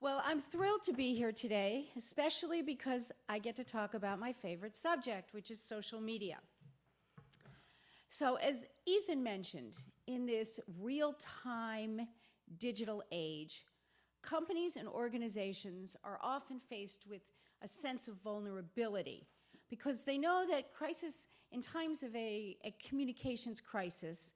Well, I'm thrilled to be here today, especially because I get to talk about my favorite subject, which is social media. So as Ethan mentioned, in this real-time digital age, companies and organizations are often faced with a sense of vulnerability because they know that in times of a communications crisis,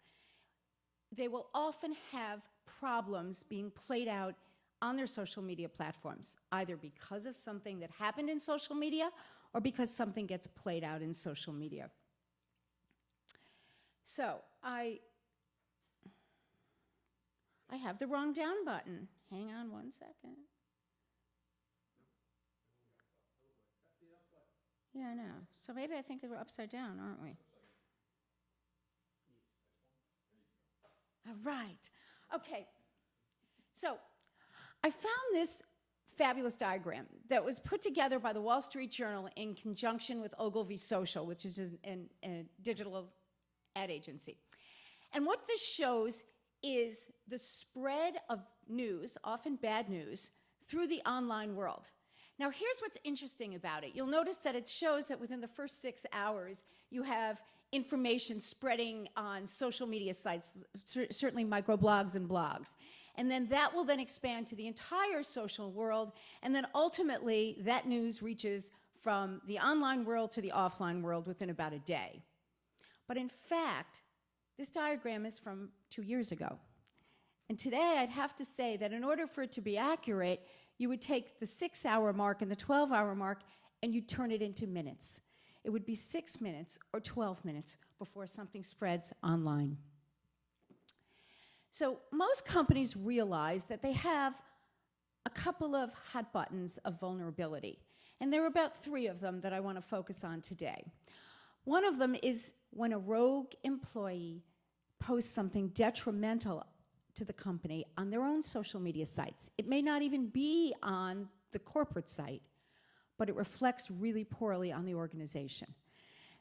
they will often have problems being played out on their social media platforms, either because of something that happened in social media or because something gets played out in social media. So I have the wrong down button. Hang on one second. Yeah, I know. So maybe I think we're upside down, aren't we? All right. Okay. So I found this fabulous diagram that was put together by the Wall Street Journal in conjunction with Ogilvy Social, which is a digital ad agency. And what this shows is the spread of news, often bad news, through the online world. Now, here's what's interesting about it. You'll notice that it shows that within the first 6 hours, you have information spreading on social media sites, certainly microblogs and blogs. And then that will then expand to the entire social world, and then ultimately that news reaches from the online world to the offline world within about a day. But in fact, this diagram is from 2 years ago. And today I'd have to say that in order for it to be accurate, you would take the 6-hour mark and the 12-hour mark and you'd turn it into minutes. It would be 6 minutes or 12 minutes before something spreads online. So most companies realize that they have a couple of hot buttons of vulnerability. And there are about 3 of them that I want to focus on today. One of them is when a rogue employee posts something detrimental to the company on their own social media sites. It may not even be on the corporate site, but it reflects really poorly on the organization.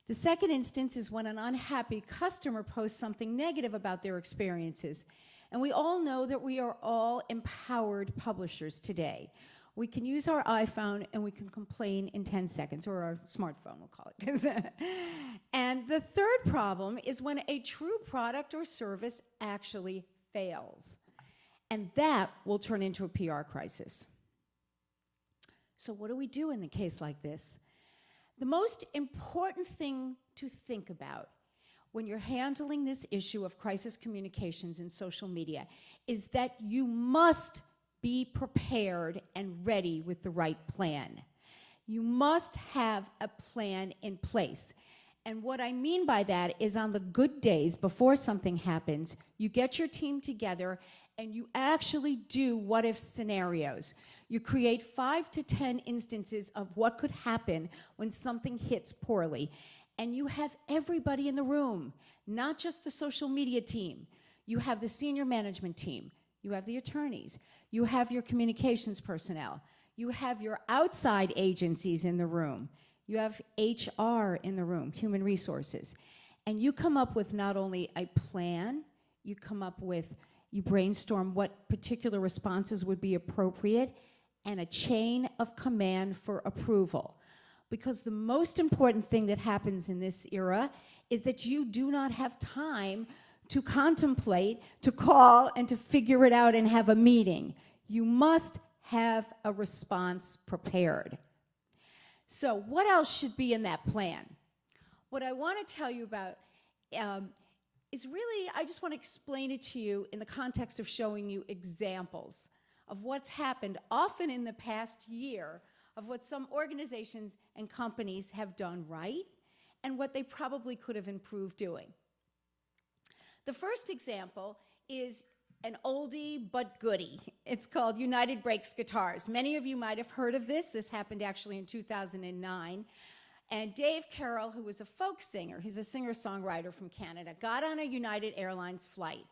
The second instance is when an unhappy customer posts something negative about their experiences. And we all know that we are all empowered publishers today. We can use our iPhone and we can complain in 10 seconds, or our smartphone, we'll call it. And the third problem is when a true product or service actually fails. And that will turn into a PR crisis. So what do we do in a case like this? The most important thing to think about when you're handling this issue of crisis communications in social media is that you must be prepared and ready with the right plan. You must have a plan in place. And what I mean by that is on the good days before something happens, you get your team together and you actually do what-if scenarios. You create 5 to 10 instances of what could happen when something hits poorly. And you have everybody in the room, not just the social media team. You have the senior management team. You have the attorneys. You have your communications personnel. You have your outside agencies in the room. You have HR in the room, human resources. And you come up with not only a plan, you brainstorm what particular responses would be appropriate, and a chain of command for approval. Because the most important thing that happens in this era is that you do not have time to contemplate, to call, and to figure it out and have a meeting. You must have a response prepared. So what else should be in that plan? What I want to tell you about is really, I just want to explain it to you in the context of showing you examples of what's happened often in the past year, of what some organizations and companies have done right and what they probably could have improved doing. The first example is an oldie but goodie. It's called United Breaks Guitars. Many of you might have heard of this. This happened actually in 2009. And Dave Carroll, who was a folk singer, he's a singer-songwriter from Canada, got on a United Airlines flight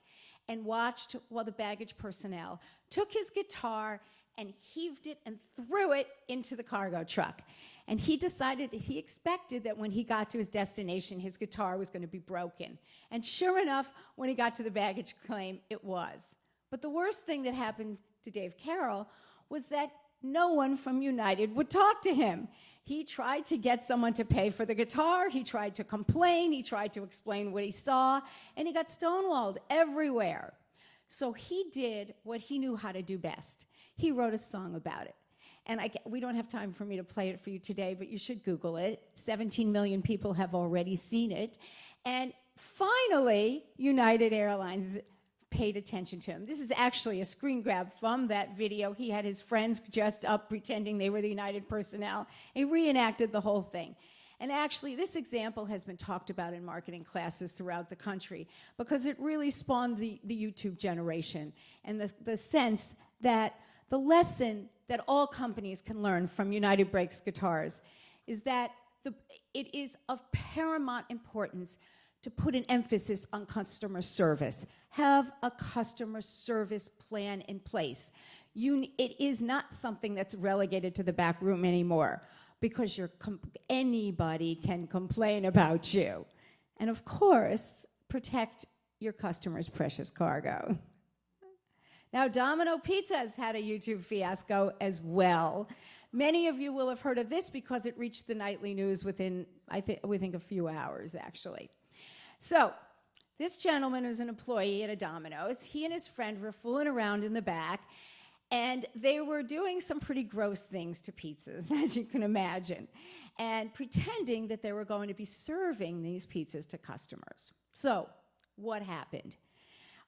and watched while the baggage personnel took his guitar and heaved it and threw it into the cargo truck. And he decided that he expected that when he got to his destination, his guitar was going to be broken. And sure enough, when he got to the baggage claim, it was. But the worst thing that happened to Dave Carroll was that no one from United would talk to him. He tried to get someone to pay for the guitar, he tried to complain, he tried to explain what he saw, and he got stonewalled everywhere. So he did what he knew how to do best. He wrote a song about it. And we don't have time for me to play it for you today, but you should Google it. 17 million people have already seen it. And finally, United Airlines paid attention to him. This is actually a screen grab from that video. He had his friends dressed up pretending they were the United personnel. He reenacted the whole thing. And actually, this example has been talked about in marketing classes throughout the country because it really spawned the YouTube generation and the sense that the lesson that all companies can learn from United Breaks Guitars is that it is of paramount importance to put an emphasis on customer service. Have a customer service plan in place. It is not something that's relegated to the back room anymore because anybody can complain about you. And of course, protect your customer's precious cargo. Now, Domino Pizza's had a YouTube fiasco as well. Many of you will have heard of this because it reached the nightly news within, we think, a few hours, actually. So, this gentleman was an employee at a Domino's. He and his friend were fooling around in the back, and they were doing some pretty gross things to pizzas, as you can imagine, and pretending that they were going to be serving these pizzas to customers. So, what happened?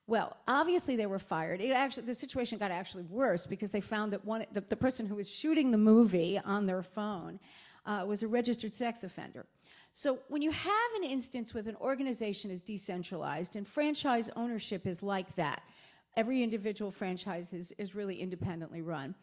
Well, obviously they were fired. The situation got actually worse because they found that the person who was shooting the movie on their phone was a registered sex offender. So when you have an instance with an organization is decentralized and franchise ownership is like that, every individual franchise is really independently run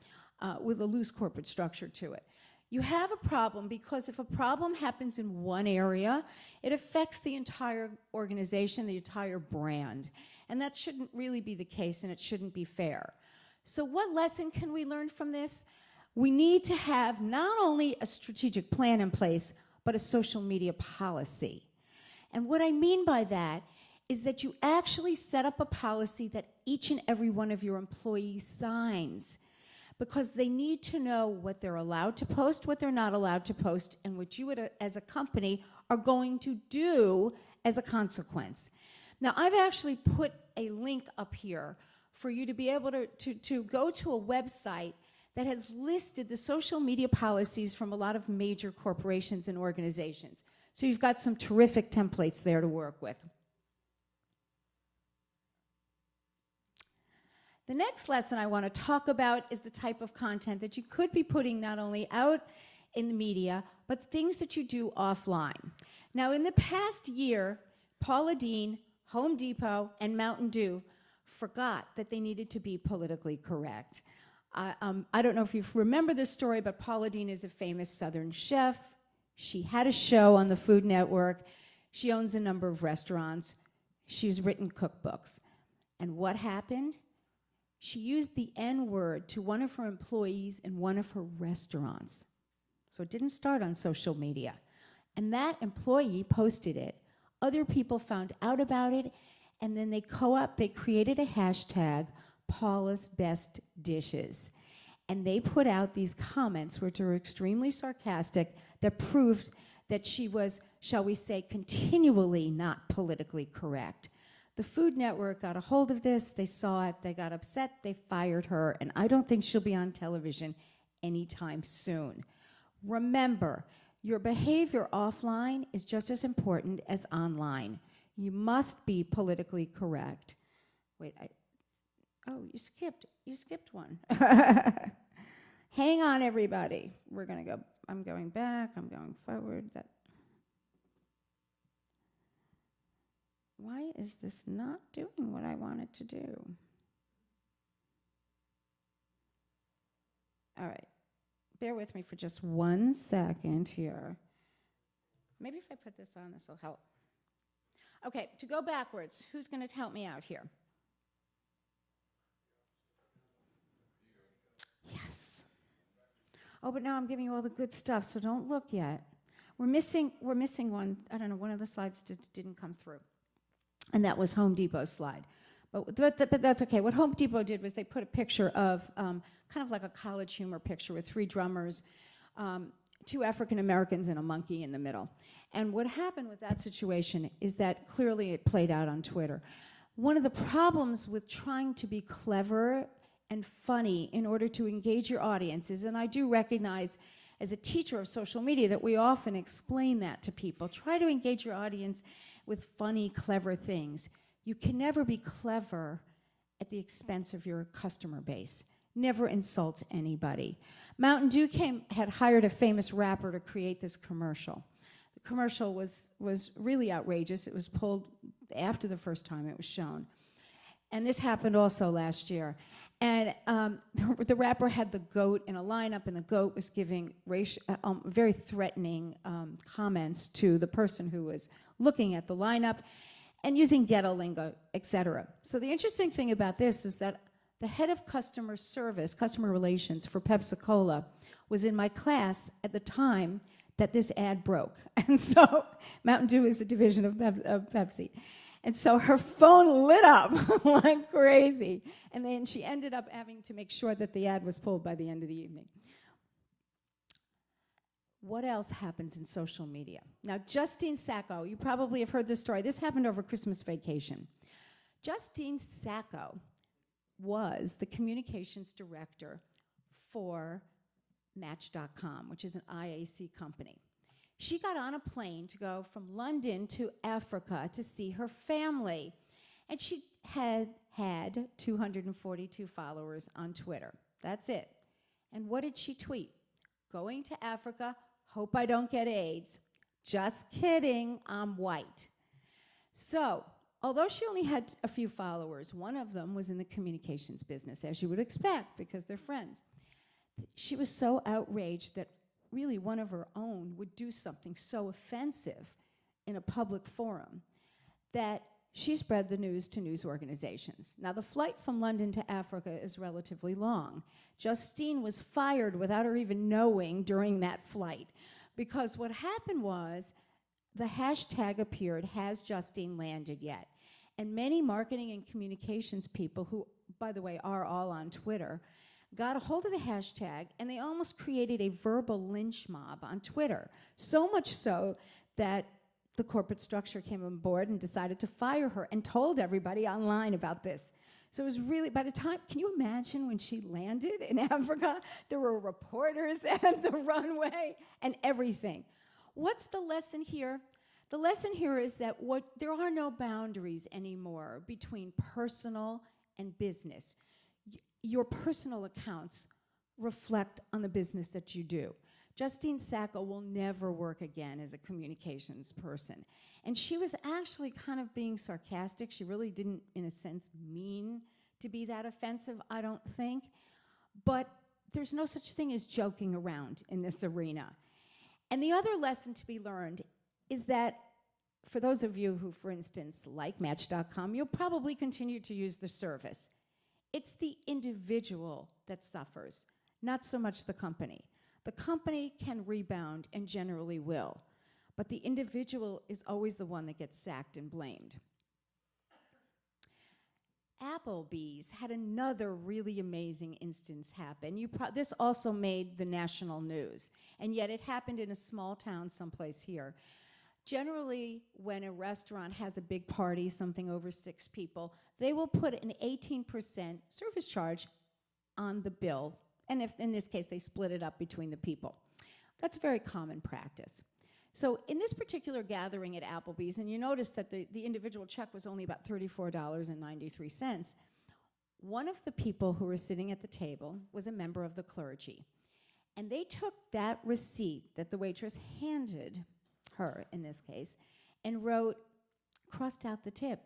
with a loose corporate structure to it. You have a problem because if a problem happens in one area, it affects the entire organization, the entire brand. And that shouldn't really be the case, and it shouldn't be fair. So what lesson can we learn from this? We need to have not only a strategic plan in place, but a social media policy. And what I mean by that is that you actually set up a policy that each and every one of your employees signs, because they need to know what they're allowed to post, what they're not allowed to post, and what you as a company are going to do as a consequence. Now, I've actually put a link up here for you to be able to go to a website that has listed the social media policies from a lot of major corporations and organizations. So you've got some terrific templates there to work with. The next lesson I want to talk about is the type of content that you could be putting not only out in the media, but things that you do offline. Now, in the past year, Paula Deen, Home Depot, and Mountain Dew forgot that they needed to be politically correct. I don't know if you remember this story, but Paula Deen is a famous Southern chef. She had a show on the Food Network. She owns a number of restaurants. She's written cookbooks. And what happened? She used the N-word to one of her employees in one of her restaurants. So it didn't start on social media. And that employee posted it. Other people found out about it, and then they created a hashtag, Paula's Best Dishes. And they put out these comments, which are extremely sarcastic, that proved that she was, shall we say, continually not politically correct. The Food Network got a hold of this, they saw it, they got upset, they fired her, and I don't think she'll be on television anytime soon. Remember, your behavior offline is just as important as online. You must be politically correct. Wait, oh, you skipped one. Hang on, everybody. We're gonna go, I'm going back, I'm going forward. Why is this not doing what I want it to do? All right. Bear with me for just 1 second here. Maybe if I put this on, this will help. Okay, to go backwards, who's going to help me out here? Yes. Oh, but now I'm giving you all the good stuff, so don't look yet. We're missing one. I don't know, one of the slides didn't come through. And that was Home Depot's slide. But that's okay. What Home Depot did was they put a picture of kind of like a college humor picture with 3 drummers, 2 African Americans and a monkey in the middle. And what happened with that situation is that clearly it played out on Twitter. One of the problems with trying to be clever and funny in order to engage your audiences, and I do recognize as a teacher of social media that we often explain that to people, try to engage your audience with funny, clever things. You can never be clever at the expense of your customer base. Never insult anybody. Mountain Dew had hired a famous rapper to create this commercial. The commercial was really outrageous. It was pulled after the first time it was shown. And this happened also last year. And the rapper had the goat in a lineup, and the goat was giving very threatening comments to the person who was looking at the lineup and using ghetto lingo, etc. So the interesting thing about this is that the head of customer service, customer relations for Pepsi-Cola was in my class at the time that this ad broke. And so Mountain Dew is a division of Pepsi. And so her phone lit up like crazy. And then she ended up having to make sure that the ad was pulled by the end of the evening. What else happens in social media? Now, Justine Sacco, you probably have heard this story. This happened over Christmas vacation. Justine Sacco was the communications director for Match.com, which is an IAC company. She got on a plane to go from London to Africa to see her family. And she had 242 followers on Twitter. That's it. And what did she tweet? Going to Africa, hope I don't get AIDS. Just kidding, I'm white. So, although she only had a few followers, one of them was in the communications business, as you would expect, because they're friends. She was so outraged that really one of her own would do something so offensive in a public forum that she spread the news to news organizations. Now, the flight from London to Africa is relatively long. Justine was fired without her even knowing during that flight, because what happened was the hashtag appeared, "Has Justine landed yet?" And many marketing and communications people, who, by the way, are all on Twitter, got a hold of the hashtag, and they almost created a verbal lynch mob on Twitter. So much so that the corporate structure came on board and decided to fire her and told everybody online about this. So it was really, by the time, can you imagine when she landed in Africa? There were reporters at the runway and everything. What's the lesson here? The lesson here is that there are no boundaries anymore between personal and business. Your personal accounts reflect on the business that you do. Justine Sacco will never work again as a communications person. And she was actually kind of being sarcastic. She really didn't, in a sense, mean to be that offensive, I don't think. But there's no such thing as joking around in this arena. And the other lesson to be learned is that for those of you who, for instance, like Match.com, you'll probably continue to use the service. It's the individual that suffers, not so much the company. The company can rebound and generally will, but the individual is always the one that gets sacked and blamed. Applebee's had another really amazing instance happen. This also made the national news, and yet it happened in a small town someplace here. Generally, when a restaurant has a big party, something over 6 people, they will put an 18% service charge on the bill, and if in this case they split it up between the people. That's a very common practice. So in this particular gathering at Applebee's, and you notice that the individual check was only about $34.93, one of the people who were sitting at the table was a member of the clergy. And they took that receipt that the waitress handed her, in this case, and crossed out the tip,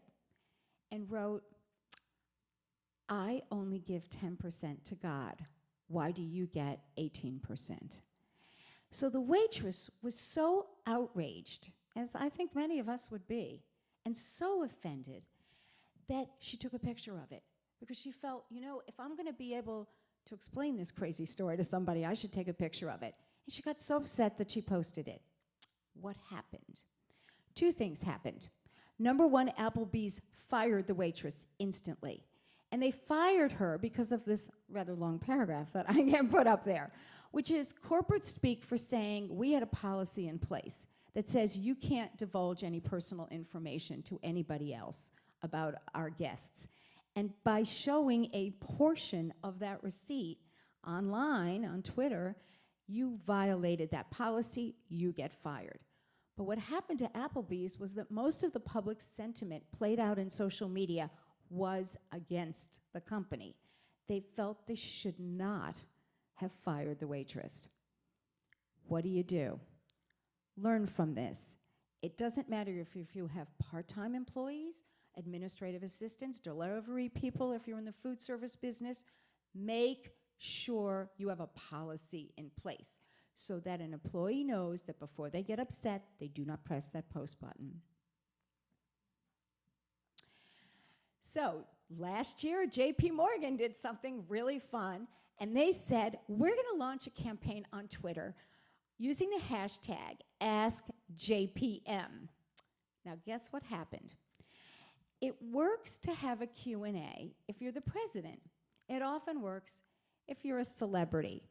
and wrote, "I only give 10% to God. Why do you get 18%? So the waitress was so outraged, as I think many of us would be, and so offended that she took a picture of it, because she felt, if I'm going to be able to explain this crazy story to somebody, I should take a picture of it. And she got so upset that she posted it. What happened? 2 things happened. Number one, Applebee's fired the waitress instantly. And they fired her because of this rather long paragraph that I can put up there, which is corporate speak for saying we had a policy in place that says you can't divulge any personal information to anybody else about our guests. And by showing a portion of that receipt online, on Twitter, you violated that policy, you get fired. But what happened to Applebee's was that most of the public sentiment played out in social media was against the company. They felt they should not have fired the waitress. What do? Learn from this. It doesn't matter if you have part-time employees, administrative assistants, delivery people, if you're in the food service business, make sure you have a policy in place so that an employee knows that before they get upset, they do not press that post button. So last year, JP Morgan did something really fun, and they said, we're going to launch a campaign on Twitter using the hashtag AskJPM. Now, guess what happened? It works to have a Q&A if you're the president. It often works if you're a celebrity,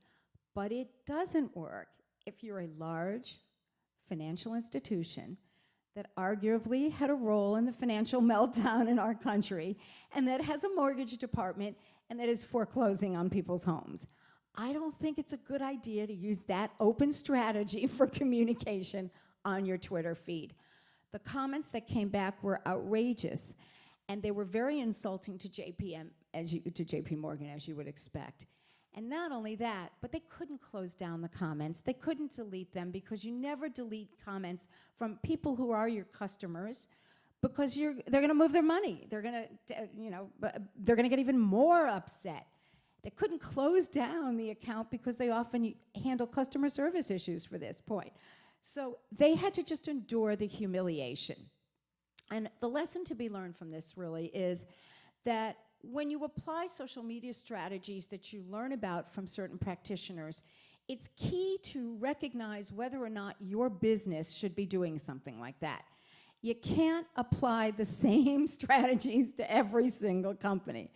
but it doesn't work if you're a large financial institution that arguably had a role in the financial meltdown in our country and that has a mortgage department and that is foreclosing on people's homes. I don't think it's a good idea to use that open strategy for communication on your Twitter feed. The comments that came back were outrageous, and they were very insulting to JP Morgan, as you would expect. And not only that, but they couldn't close down the comments. They couldn't delete them because you never delete comments from people who are your customers because they're going to move their money. They're going to get even more upset. They couldn't close down the account because they often handle customer service issues for this point. So they had to just endure the humiliation. And the lesson to be learned from this really is that when you apply social media strategies that you learn about from certain practitioners, it's key to recognize whether or not your business should be doing something like that. You can't apply the same strategies to every single company.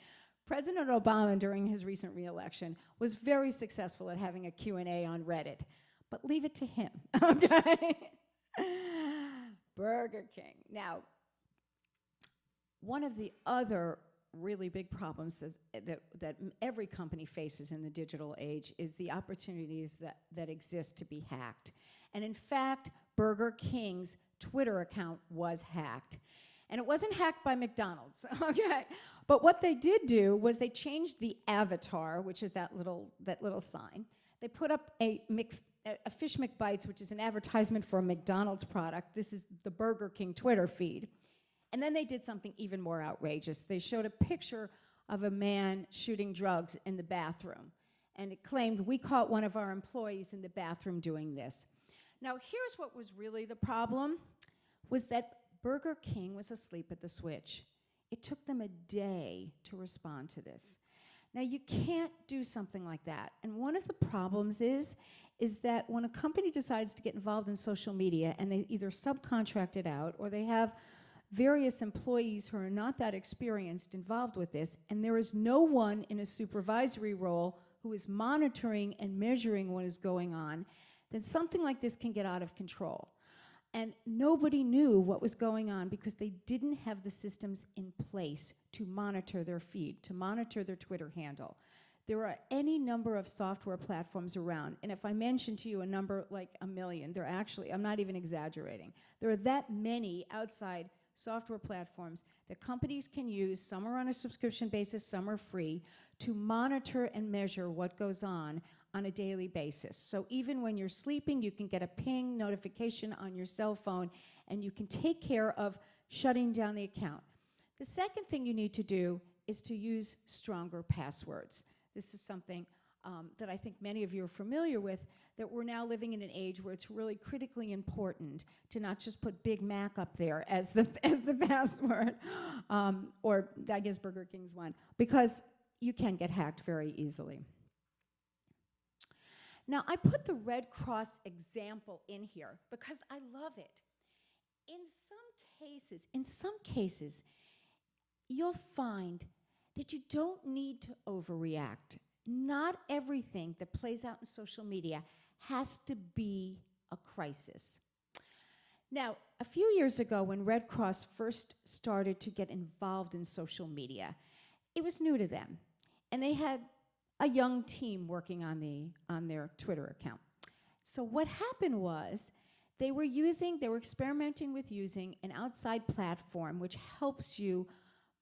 President Obama, during his recent re-election, was very successful at having a Q&A on Reddit, but leave it to him, okay? Burger King. Now, one of the other really big problems that every company faces in the digital age is the opportunities that exist to be hacked. And in fact, Burger King's Twitter account was hacked. And it wasn't hacked by McDonald's, okay? But what they did do was they changed the avatar, which is that little sign. They put up a Fish McBites, which is an advertisement for a McDonald's product. This is the Burger King Twitter feed. And then they did something even more outrageous. They showed a picture of a man shooting drugs in the bathroom. And it claimed, we caught one of our employees in the bathroom doing this. Now, here's what was really the problem, was that Burger King was asleep at the switch. It took them a day to respond to this. Now, you can't do something like that. And one of the problems is that when a company decides to get involved in social media and they either subcontract it out or they have various employees who are not that experienced involved with this, and there is no one in a supervisory role who is monitoring and measuring what is going on, then something like this can get out of control. And nobody knew what was going on because they didn't have the systems in place to monitor their feed, to monitor their Twitter handle. There are any number of software platforms around, and if I mention to you a number like 1 million, there actually, I'm not even exaggerating, there are that many outside software platforms that companies can use, some are on a subscription basis, some are free, to monitor and measure what goes on a daily basis. So even when you're sleeping, you can get a ping notification on your cell phone, and you can take care of shutting down the account. The second thing you need to do is to use stronger passwords. This is something that I think many of you are familiar with, that we're now living in an age where it's really critically important to not just put Big Mac up there as the password, or I guess Burger King's one, because you can get hacked very easily. Now, I put the Red Cross example in here because I love it. In some cases, in some cases, you'll find that you don't need to overreact. Not everything that plays out in social media has to be a crisis. Now, a few years ago, when Red Cross first started to get involved in social media, it was new to them. And they had a young team working on their Twitter account. So what happened was they were experimenting with using an outside platform which helps you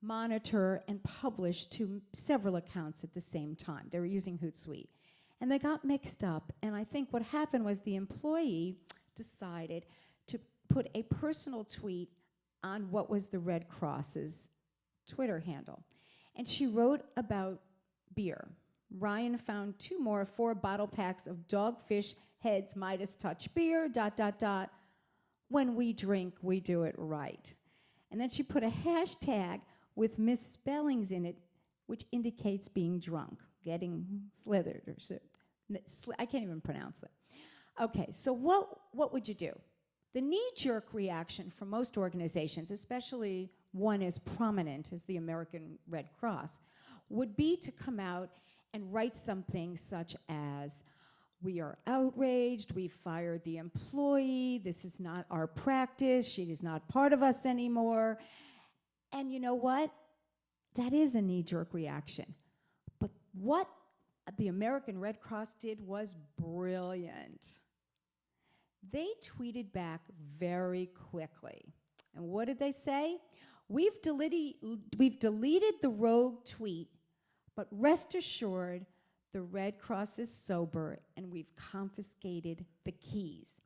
monitor and publish to several accounts at the same time. They were using Hootsuite. And they got mixed up, and I think what happened was the employee decided to put a personal tweet on what was the Red Cross's Twitter handle. And she wrote about beer. Ryan found 4 bottle packs of Dogfish Head's Midas Touch beer, ... When we drink, we do it right. And then she put a hashtag with misspellings in it, which indicates being drunk, getting slithered, or I can't even pronounce it. Okay, so what would you do? The knee-jerk reaction for most organizations, especially one as prominent as the American Red Cross, would be to come out and write something such as, "We are outraged, we fired the employee, this is not our practice, she is not part of us anymore." And you know what? That is a knee-jerk reaction. But what the American Red Cross did was brilliant. They tweeted back very quickly. And what did they say? We've deleted the rogue tweet, but rest assured, the Red Cross is sober and we've confiscated the keys.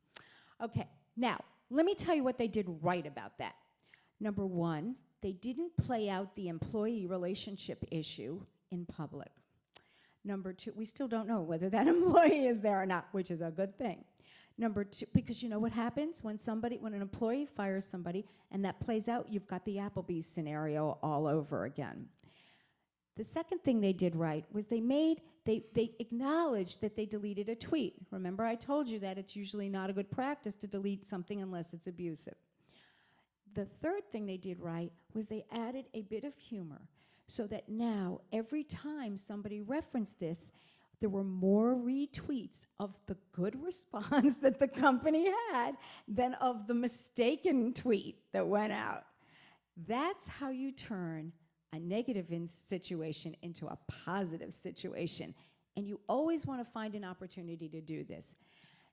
Okay, now, let me tell you what they did right about that. Number one, they didn't play out the employee relationship issue in public. Number two, we still don't know whether that employee is there or not, which is a good thing. Number two, because you know what happens when an employee fires somebody and that plays out, you've got the Applebee scenario all over again. The second thing they did right was they acknowledged that they deleted a tweet. Remember, I told you that it's usually not a good practice to delete something unless it's abusive. The third thing they did right was they added a bit of humor so that now every time somebody referenced this, there were more retweets of the good response that the company had than of the mistaken tweet that went out. That's how you turn a negative situation into a positive situation. And you always want to find an opportunity to do this.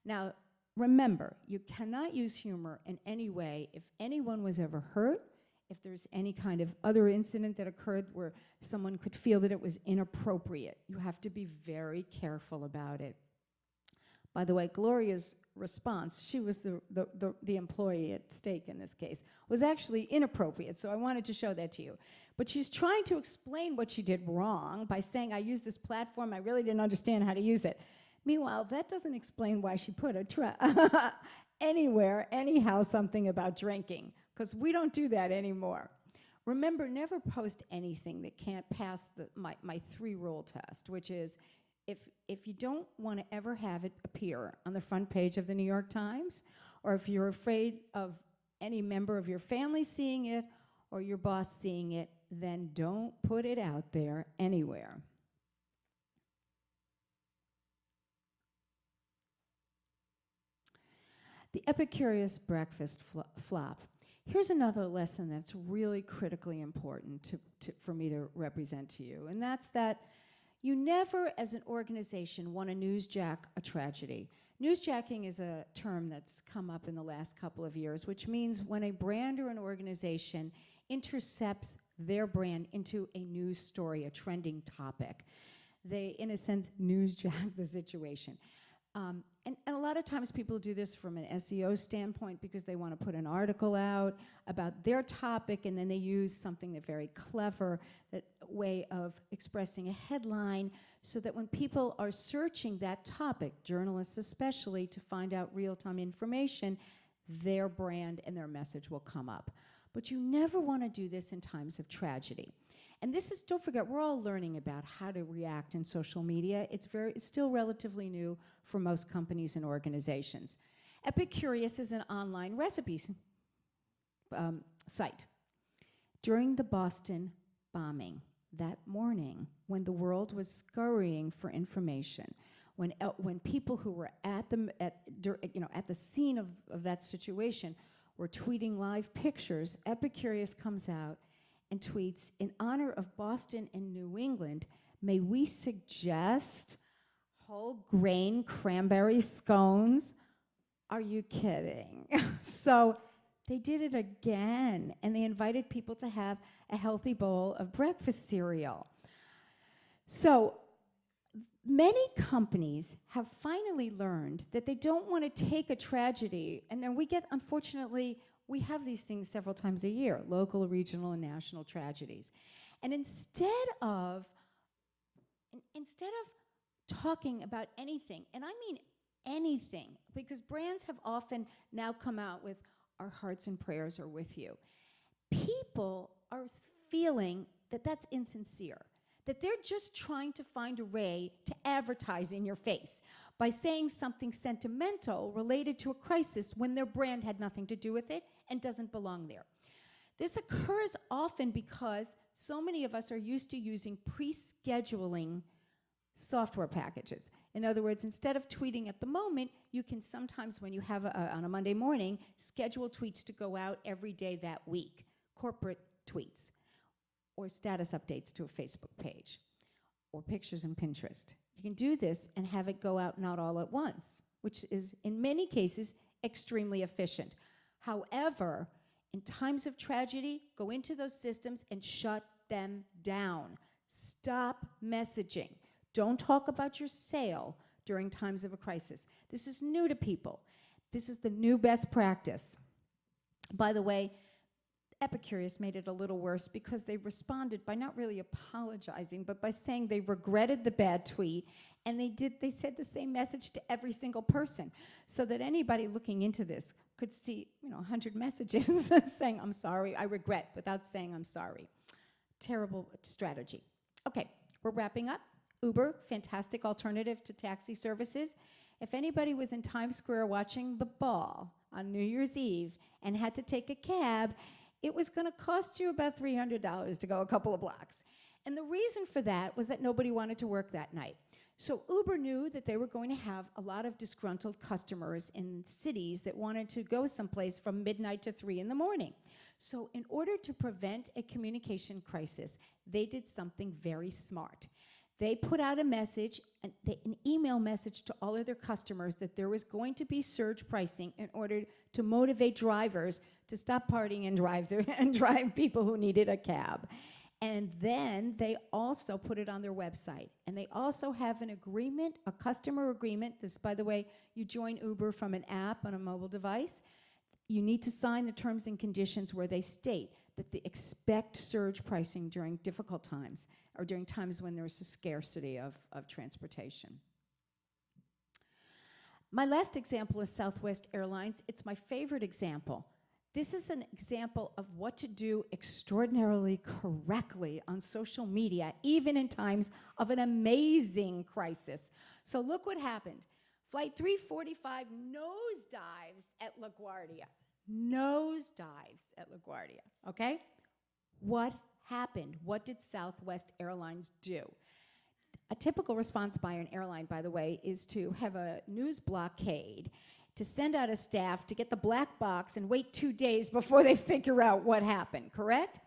Now, remember, you cannot use humor in any way if anyone was ever hurt, if there's any kind of other incident that occurred where someone could feel that it was inappropriate. You have to be very careful about it. By the way, Gloria's response, she was the employee at stake in this case, was actually inappropriate, so I wanted to show that to you. But she's trying to explain what she did wrong by saying, I used this platform, I really didn't understand how to use it. Meanwhile, that doesn't explain why she put anywhere, anyhow, something about drinking, because we don't do that anymore. Remember, never post anything that can't pass my 3-rule test, which is if you don't want to ever have it appear on the front page of the New York Times, or if you're afraid of any member of your family seeing it or your boss seeing it, then don't put it out there anywhere. The Epicurious breakfast flop. Here's another lesson that's really critically important for me to represent to you, and that's that you never, as an organization, want to newsjack a tragedy. Newsjacking is a term that's come up in the last couple of years, which means when a brand or an organization intercepts their brand into a news story, a trending topic. They, in a sense, newsjack the situation. And a lot of times people do this from an SEO standpoint because they want to put an article out about their topic, and then they use something that's very clever, that way of expressing a headline, so that when people are searching that topic, journalists especially, to find out real-time information, their brand and their message will come up. But you never want to do this in times of tragedy. And this is, don't forget, we're all learning about how to react in social media. It's still relatively new for most companies and organizations. Epicurious is an online recipe site. During the Boston bombing that morning, when the world was scurrying for information, when people who were at the scene of that situation were tweeting live pictures, Epicurious comes out and tweets, "In honor of Boston and New England, may we suggest whole grain cranberry scones?" Are you kidding? So they did it again, and they invited people to have a healthy bowl of breakfast cereal. So many companies have finally learned that they don't want to take a tragedy, and then unfortunately, we have these things several times a year, local, regional, and national tragedies. And instead of talking about anything, and I mean anything, because brands have often now come out with "our hearts and prayers are with you," people are feeling that that's insincere, that they're just trying to find a way to advertise in your face by saying something sentimental related to a crisis when their brand had nothing to do with it and doesn't belong there. This occurs often because so many of us are used to using pre-scheduling software packages. In other words, instead of tweeting at the moment, you can sometimes, when you have on a Monday morning, schedule tweets to go out every day that week, corporate tweets, or status updates to a Facebook page, or pictures in Pinterest. You can do this and have it go out not all at once, which is, in many cases, extremely efficient. However, in times of tragedy, go into those systems and shut them down. Stop messaging. Don't talk about your sale during times of a crisis. This is new to people. This is the new best practice. By the way, Epicurious made it a little worse because they responded by not really apologizing, but by saying they regretted the bad tweet, and they said the same message to every single person, so that anybody looking into this could see 100 messages saying, "I'm sorry, I regret," without saying "I'm sorry." Terrible strategy. Okay, we're wrapping up. Uber, fantastic alternative to taxi services. If anybody was in Times Square watching the ball on New Year's Eve and had to take a cab, it was going to cost you about $300 to go a couple of blocks. And the reason for that was that nobody wanted to work that night. So Uber knew that they were going to have a lot of disgruntled customers in cities that wanted to go someplace from midnight to 3 in the morning. So in order to prevent a communication crisis, they did something very smart. They put out a message, an email message to all of their customers that there was going to be surge pricing in order to motivate drivers to stop partying and drive people who needed a cab. And then they also put it on their website. And they also have an agreement, a customer agreement. This, by the way, you join Uber from an app on a mobile device. You need to sign the terms and conditions where they state that they expect surge pricing during difficult times or during times when there's a scarcity of transportation. My last example is Southwest Airlines. It's my favorite example. This is an example of what to do extraordinarily correctly on social media, even in times of an amazing crisis. So look what happened. Flight 345 nosedives at LaGuardia. Nosedives at LaGuardia, okay? What happened? What did Southwest Airlines do? A typical response by an airline, by the way, is to have a news blockade, to send out a staff to get the black box and wait 2 days before they figure out what happened, correct?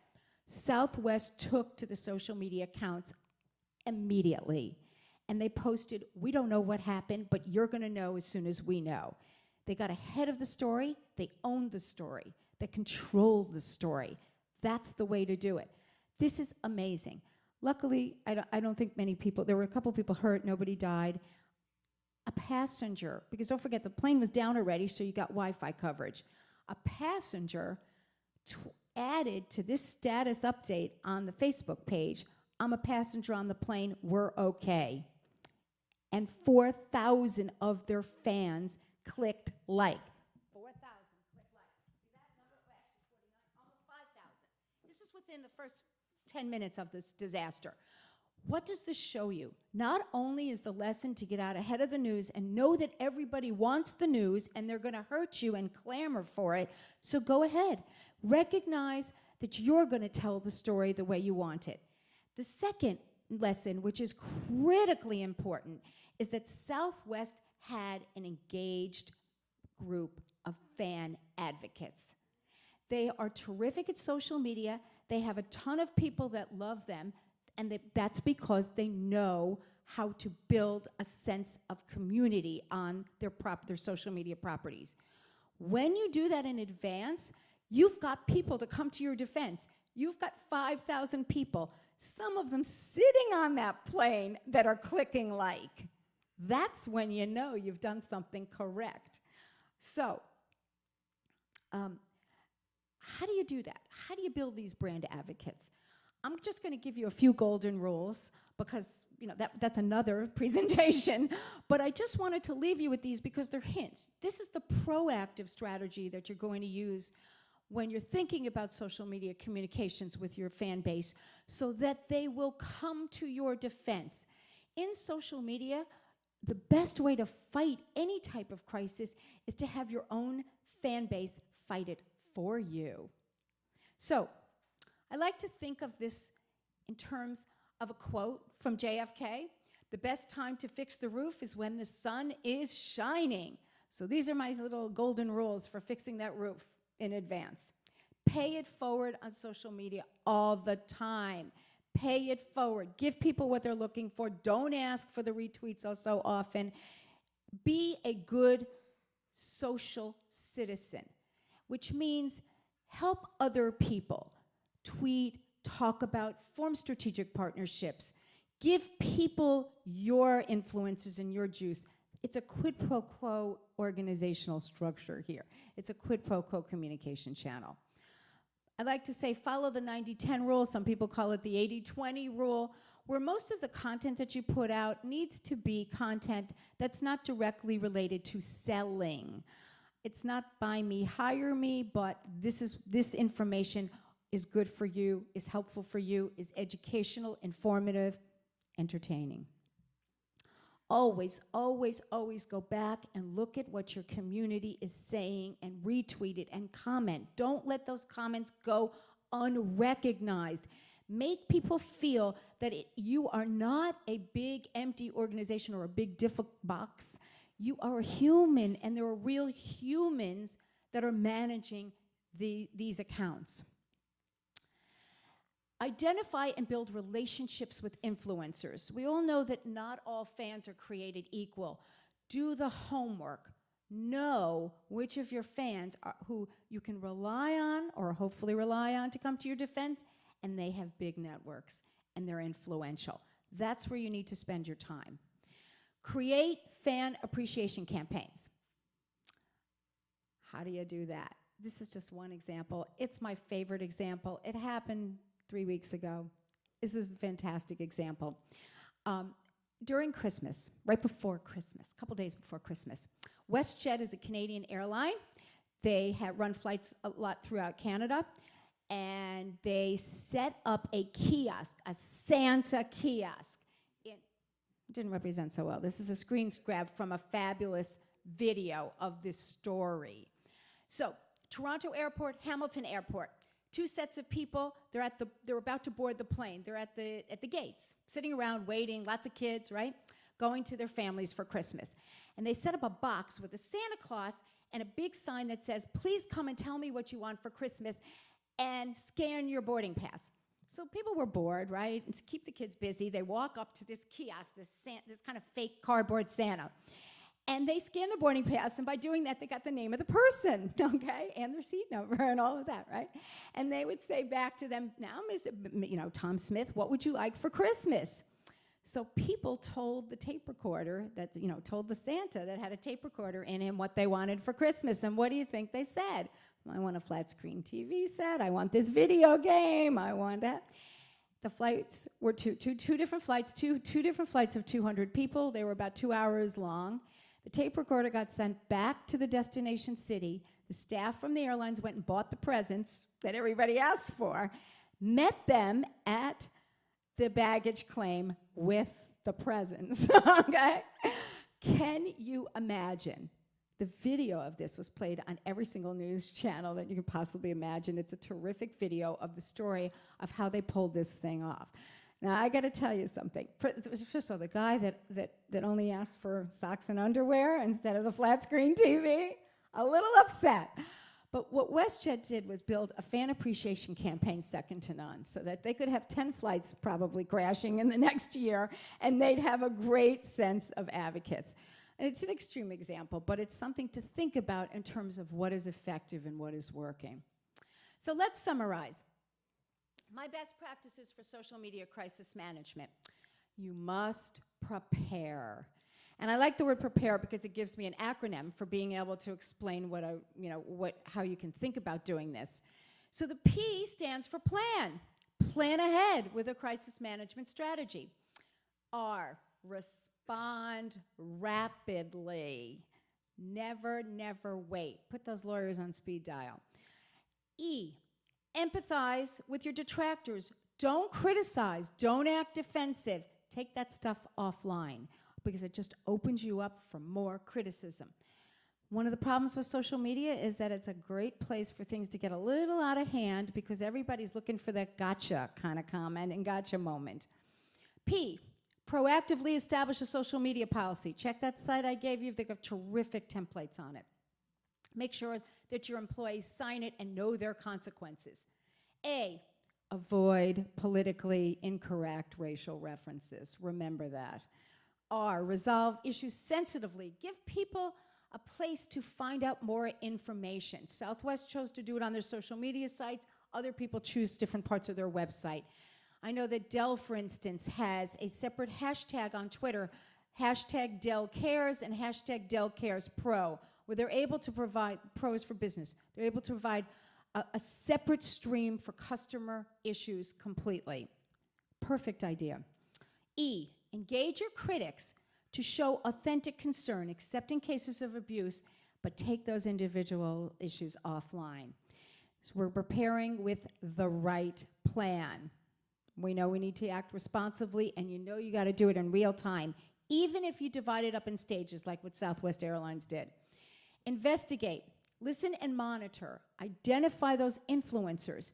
Southwest took to the social media accounts immediately, and they posted, "We don't know what happened, but you're going to know as soon as we know." They got ahead of the story, they owned the story, they controlled the story. That's the way to do it. This is amazing. Luckily, I don't think many people, there were a couple people hurt, nobody died. A passenger, because don't forget the plane was down already, so you got Wi-Fi coverage. A passenger added to this status update on the Facebook page, "I'm a passenger on the plane, we're okay." And 4,000 of their fans clicked like. 4,000 clicked like. See that number? 49, almost 5,000. This is within the first 10 minutes of this disaster. What does this show you? Not only is the lesson to get out ahead of the news and know that everybody wants the news and they're going to hurt you and clamor for it, so go ahead. Recognize that you're going to tell the story the way you want it. The second lesson, which is critically important, is that Southwest had an engaged group of fan advocates. They are terrific at social media. They have a ton of people that love them, and that's because they know how to build a sense of community on their social media properties. When you do that in advance, you've got people to come to your defense. You've got 5,000 people, some of them sitting on that plane that are clicking like. That's when you know you've done something correct. So, how do you do that? How do you build these brand advocates? I'm just going to give you a few golden rules because that's another presentation, but I just wanted to leave you with these because they're hints. This is the proactive strategy that you're going to use when you're thinking about social media communications with your fan base so that they will come to your defense. In social media, the best way to fight any type of crisis is to have your own fan base fight it for you. So, I like to think of this in terms of a quote from JFK. The best time to fix the roof is when the sun is shining. So these are my little golden rules for fixing that roof in advance. Pay it forward on social media all the time. Pay it forward. Give people what they're looking for. Don't ask for the retweets so often. Be a good social citizen, which means help other people. Tweet, talk about, form strategic partnerships. Give people your influences and your juice. It's a quid pro quo organizational structure here. It's a quid pro quo communication channel. I like to say follow the 90-10 rule. Some people call it the 80-20 rule, where most of the content that you put out needs to be content that's not directly related to selling. It's not buy me, hire me, but this information is good for you, is helpful for you, is educational, informative, entertaining. Always, always, always go back and look at what your community is saying and retweet it and comment. Don't let those comments go unrecognized. Make people feel that you are not a big empty organization or a big diff box. You are a human, and there are real humans that are managing these accounts. Identify and build relationships with influencers. We all know that not all fans are created equal. Do the homework. Know which of your fans are who you can rely on or hopefully rely on to come to your defense, and they have big networks and they're influential. That's where you need to spend your time. Create fan appreciation campaigns. How do you do that? This is just one example. It's my favorite example. It happened 3 weeks ago. This is a fantastic example. During Christmas, right before Christmas, a couple days before Christmas, WestJet is a Canadian airline. They run flights a lot throughout Canada, and they set up a kiosk, a Santa kiosk. It didn't represent so well. This is a screen grab from a fabulous video of this story. So, Toronto Airport, Hamilton Airport. Two sets of people, they're about to board the plane. They're at the gates, sitting around waiting, lots of kids, right? Going to their families for Christmas. And they set up a box with a Santa Claus and a big sign that says, please come and tell me what you want for Christmas and scan your boarding pass. So people were bored, right? And to keep the kids busy, they walk up to this kiosk, this kind of fake cardboard Santa. And they scanned the boarding pass, and by doing that, they got the name of the person, okay, and their seat number and all of that, right? And they would say back to them, now, Tom Smith, what would you like for Christmas? So people told the tape recorder that, told the Santa that had a tape recorder in him what they wanted for Christmas. And what do you think they said? I want a flat screen TV set. I want this video game. I want that. The flights were two different flights, two different flights of 200 people. They were about 2 hours long. The tape recorder got sent back to the destination city. The staff from the airlines went and bought the presents that everybody asked for, met them at the baggage claim with the presents, okay? Can you imagine? The video of this was played on every single news channel that you could possibly imagine. It's a terrific video of the story of how they pulled this thing off. Now, I got to tell you something. First of all, the guy that only asked for socks and underwear instead of the flat screen TV, a little upset. But what WestJet did was build a fan appreciation campaign second to none so that they could have 10 flights probably crashing in the next year, and they'd have a great sense of advocates. And it's an extreme example, but it's something to think about in terms of what is effective and what is working. So let's summarize. My best practices for social media crisis management. You must prepare. And I like the word prepare because it gives me an acronym for being able to explain how you can think about doing this. So the P stands for plan. Plan ahead with a crisis management strategy. R, respond rapidly. Never, never wait. Put those lawyers on speed dial. E, empathize with your detractors. Don't criticize. Don't act defensive. Take that stuff offline because it just opens you up for more criticism. One of the problems with social media is that it's a great place for things to get a little out of hand because everybody's looking for that gotcha kind of comment and gotcha moment. P, proactively establish a social media policy. Check that site I gave you. They've got terrific templates on it. Make sure that your employees sign it and know their consequences. A, avoid politically incorrect racial references. Remember that. R, resolve issues sensitively. Give people a place to find out more information. Southwest chose to do it on their social media sites. Other people choose different parts of their website. I know that Dell, for instance, has a separate hashtag on Twitter, hashtag Dell Cares and hashtag Dell Cares Pro, where they're able to provide, pros for business, they're able to provide a separate stream for customer issues completely. Perfect idea. E, engage your critics to show authentic concern, except in cases of abuse, but take those individual issues offline. So we're preparing with the right plan. We know we need to act responsibly, and you know you got to do it in real time, even if you divide it up in stages like what Southwest Airlines did. Investigate, listen and monitor, identify those influencers,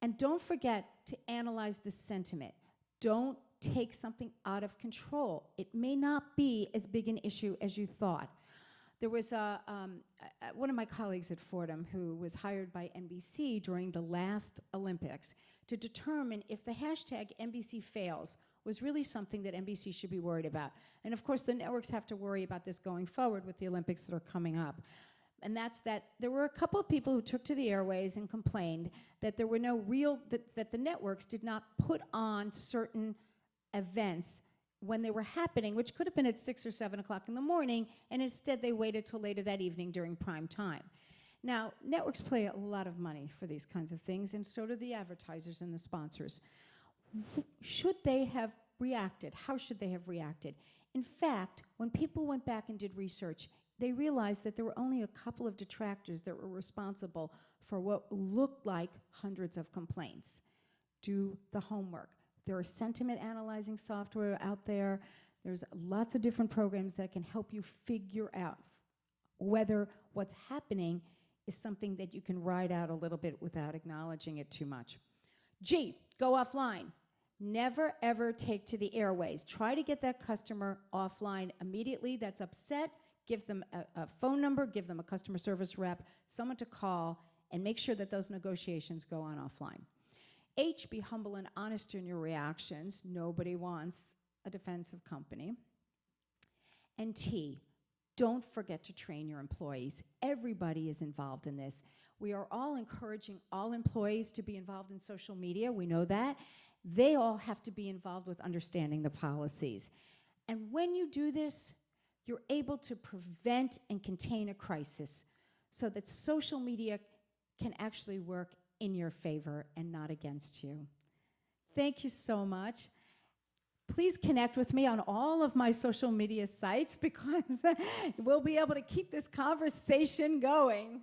and don't forget to analyze the sentiment. Don't take something out of control. It may not be as big an issue as you thought. There was one of my colleagues at Fordham who was hired by NBC during the last Olympics to determine if the hashtag NBC fails was really something that NBC should be worried about. And of course, the networks have to worry about this going forward with the Olympics that are coming up. And that's that there were a couple of people who took to the airways and complained that there were no real, that the networks did not put on certain events when they were happening, which could have been at 6 or 7 o'clock in the morning, and instead they waited till later that evening during prime time. Now, networks pay a lot of money for these kinds of things, and so do the advertisers and the sponsors. Should they have reacted? How should they have reacted? In fact, when people went back and did research, they realized that there were only a couple of detractors that were responsible for what looked like hundreds of complaints. Do the homework. There are sentiment analyzing software out there. There's lots of different programs that can help you figure out whether what's happening is something that you can ride out a little bit without acknowledging it too much. G, go offline. Never, ever take to the airways. Try to get that customer offline immediately that's upset. Give them a phone number, give them a customer service rep, someone to call, and make sure that those negotiations go on offline. H, be humble and honest in your reactions. Nobody wants a defensive company. And T, don't forget to train your employees. Everybody is involved in this. We are all encouraging all employees to be involved in social media. We know that. They all have to be involved with understanding the policies. And when you do this, you're able to prevent and contain a crisis so that social media can actually work in your favor and not against you. Thank you so much. Please connect with me on all of my social media sites because we'll be able to keep this conversation going.